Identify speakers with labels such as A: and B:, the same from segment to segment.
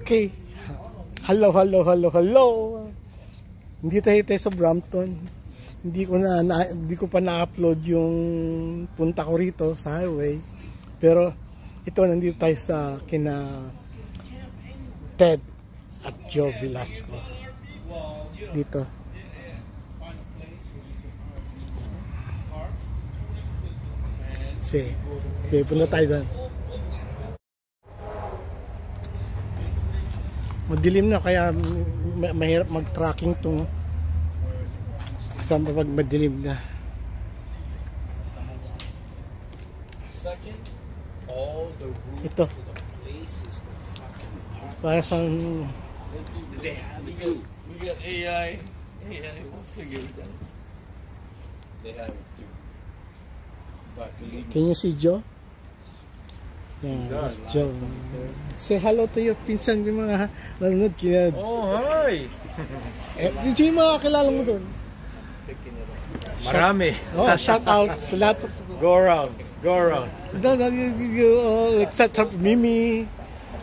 A: Okay. Hello. Hindi tayo sa Brampton. Hindi ko pa na-upload yung punta ko rito sa highway. Pero ito, nandito tayo sa kina Ted at Joe Velasco. Dito. Sige, punta tayo doon. Madilim na kaya mahirap mag-tracking tong sa pag madilim na. Ito. Para sa
B: we got AI will figure it out. They have it too. But
A: can you see Joe? Yeah, that's Joe. Say hello to your pinsan yung mga nanonood kina.
B: oh, hi!
A: Di yung mga kilala mo doon?
B: Marami.
A: Shout out sa lahat.
B: Go around.
A: No, you like start Mimi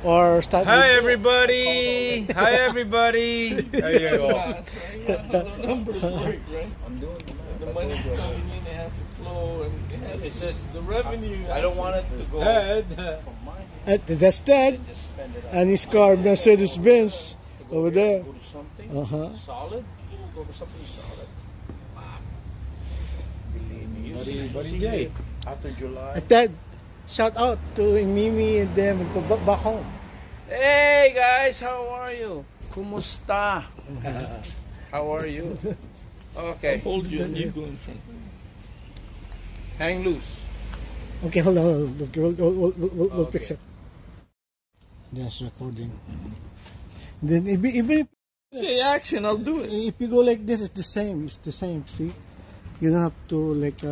A: or start.
B: Hi everybody! There you go. The numbers work, right? I'm doing the money's coming in, it has to flow, and it's just the revenue. I don't want it to go.
A: That's Ted. And his car, Mercedes Benz, over there.
B: Go to something solid. Go to something solid. Buddy Jay. After July.
A: Ted, shout out to Mimi and them back home.
B: Hey guys, how are you? Kumusta? How are you? Okay. Hold you and you go in front. Hang loose.
A: Okay, hold on. We'll fix it. That's recording. Then even
B: say action, I'll do it.
A: If you go like this, it's the same. See, you don't have to like.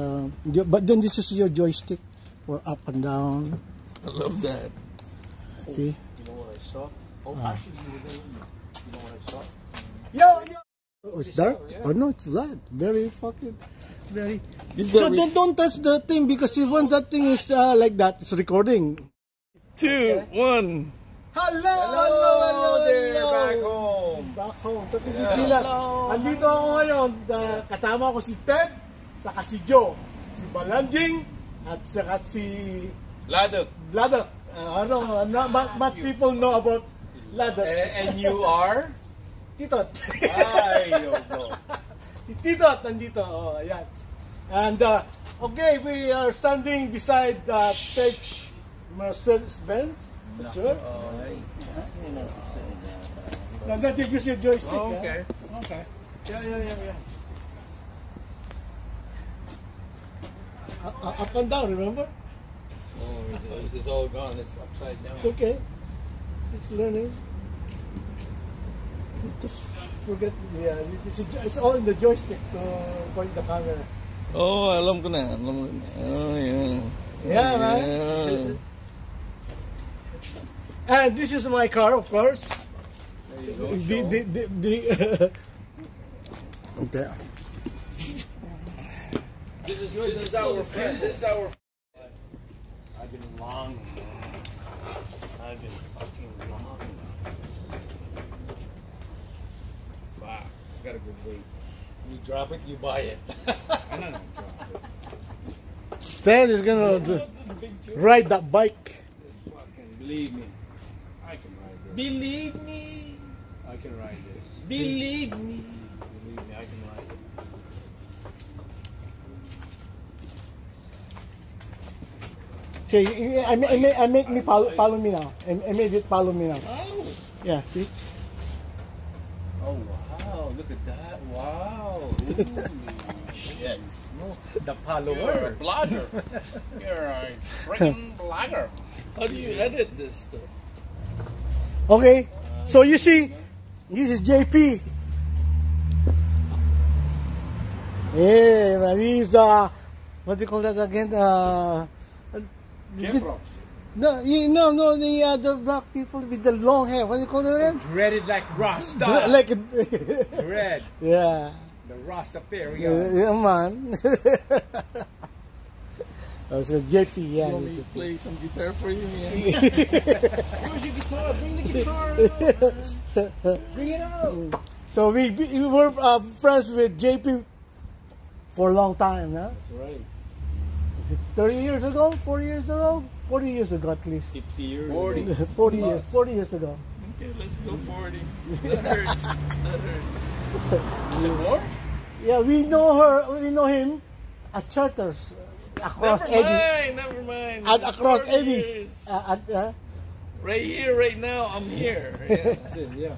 A: But then this is your joystick for up and down.
B: I love that.
A: See.
B: You know what I saw? Actually, you know what I saw?
A: Yo. Oh, it's dark? Oh no, it's light. Very. Don't touch the thing because once that thing is like that, it's recording.
B: 2, 1.
A: Hello
B: there, back home.
A: Sa Pilipinas. Andito ako ngayon, kasama ko si Ted, saka si Joe, si Balanjing, at saka si
B: Ladok.
A: Not much people know about Ladok.
B: And you are?
A: Titot.
B: Ay, yo.
A: Si Titot nandito. Oh, ayan. And okay, we are standing beside Ted Mercedes Benz. Sure. Now that you use your joystick.
B: Oh, okay.
A: Yeah. Up and down, remember?
B: Oh, it's all gone. It's upside down.
A: It's okay. It's learning. Forget, it's all in the joystick to point the camera.
B: Oh, alam ko na. Oh, yeah.
A: Yeah, man. And this is my car, of course.
B: There you go.
A: Okay.
B: This is our friend. I've been long. I've been fucking long. Wow, it's got a good weight. You drop it, you buy it. I'm not gonna drop it.
A: Ted is gonna ride that bike.
B: Just fucking believe me. I can ride this. Believe me. I can ride this. Believe me. Believe me, I can ride it.
A: See, I make me follow me now. I made it follow me now.
B: Oh.
A: Yeah, see?
B: Oh wow, look at that. Wow. Holy shit. No, the follower. You're a blogger. You're a freaking blogger. How do you edit this stuff?
A: Okay, so you see, this is JP. Hey, man, he's what do you call that again? No, the black people with the long hair. What do you call that again?
B: Dreaded like Rasta.
A: Like
B: Dread.
A: Yeah.
B: The Rasta there.
A: Yeah, man. So JP, yeah.
C: You want me to play some guitar for you, man?
B: Where's your guitar? Bring the guitar out. Bring it out.
A: So we were friends with JP for a long time, huh?
B: That's right.
A: 30 years ago, 40 years ago, 40 years ago at least.
B: 50 years.
C: 40.
A: 40 years ago.
C: Okay, let's go 40. That hurts. That hurts. Is it more?
A: Yeah, we know him at charters across
C: Never mind.
A: across
C: 40
A: Eddies.
C: years. Right here, right now, I'm here. Yeah.
B: That's it, yeah.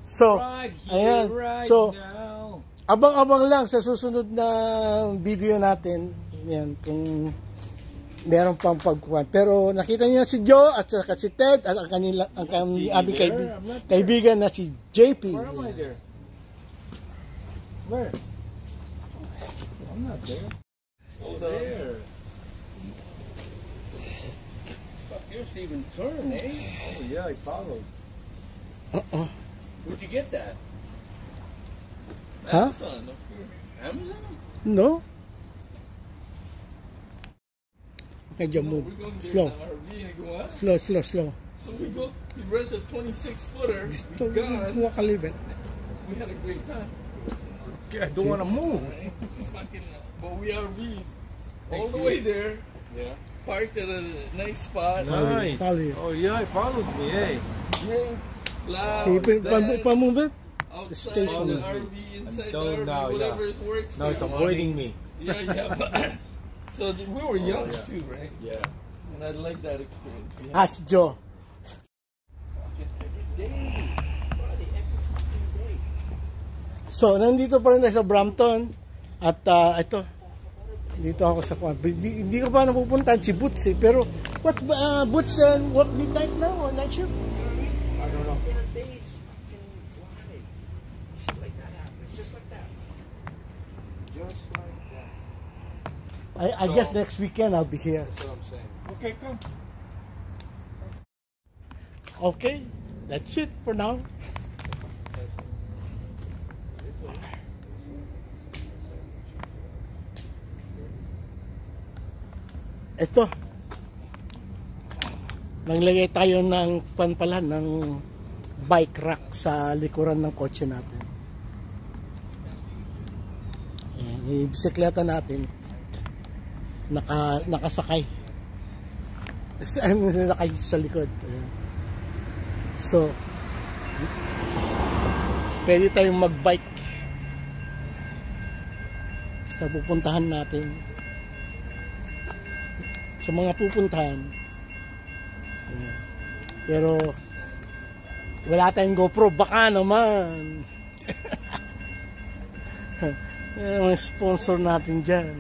A: So,
B: Right here,
A: ayan.
B: right
A: So,
B: now.
A: abang-abang lang sa susunod na video natin. Yan, kung meron pang pagkuhan. Pero nakita niyo si Joe at saka si Ted at ang aming kaibigan na si JP.
B: Where am I there? Where? I'm not there.
C: Hold
B: There.
C: Fuck, you're Steven Turn, eh?
B: Oh yeah, I followed.
C: Where'd you get that?
A: Huh?
C: Amazon, of course. Amazon?
A: No? Okay, Joe, move.
C: We're going to
A: Slow.
C: get an RV and go out.
A: Slow.
C: So we rent a 26-footer.
A: Ito,
C: We gone.
A: kuha ka little bit.
C: We had a great time.
B: I don't want to move.
C: Fucking, but we RV all the way there.
B: Yeah.
C: Parked at a nice spot.
B: Nice.
A: Follow you.
B: Oh yeah, it follows me. Hey.
C: Drink, loud,
A: Okay,
C: dance,
A: pa-move it.
C: outside
A: station.
C: the RV, inside the
B: Don't
C: RV,
B: now, yeah.
C: whatever works
B: Now
C: for
B: it's
C: you.
B: avoiding me.
C: Yeah. So we were young
B: yeah.
C: too, right?
B: Yeah.
C: And I like that experience. Yeah.
A: Ask Joe. So, nandito pa rin tayo sa Brampton. At ito, dito ako sa Kwan. Hindi ko pa napupuntahan si Boots eh. Pero, what, Boots and what midnight now? Or night shift?
B: I don't know.
A: I guess next weekend I'll be here.
B: That's what I'm saying.
A: Okay, come. Okay, that's it for now. Ito. Naglagay tayo ng panpalan ng bike rack sa likuran ng kotse natin. Ayan, yung bisikleta natin nakasakay. Nakay sa likod. Ayan. So, pwede tayong mag-bike sa pupuntahan natin. Sa mga pupuntahan. Ayan. Pero wala tayong GoPro, baka naman. Mga sponsor natin dyan.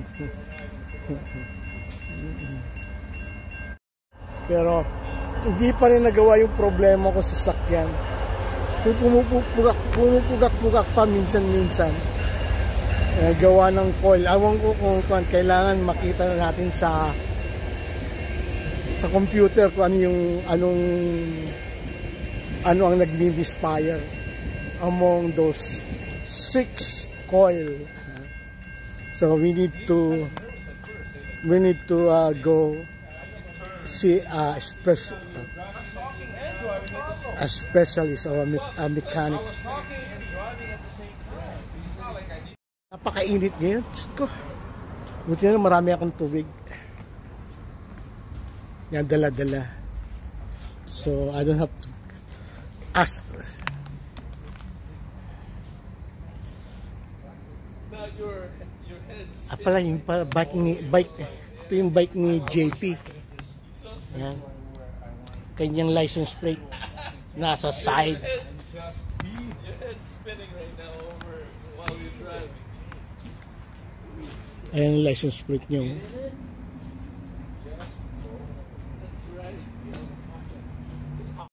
A: Pero hindi pa rin nagawa yung problema ko sa sakyan. Pumupugak-pugak pa minsan-minsan. Gawa ng coil. Awan ko kung kailangan makita na natin sa computer kung ano ang nag-misfire among those 6 coil. So we need to go see a specialist or a mechanic. Napakainit ngayon. Buti na marami akong tubig. Yan, dala-dala. So I don't have to ask. Pala yung bike, ito yung bike ni JP. Yan. Kanyang license plate nasa side.
C: Your head's spinning right now while you're driving.
A: Ayan yung license plate nyo.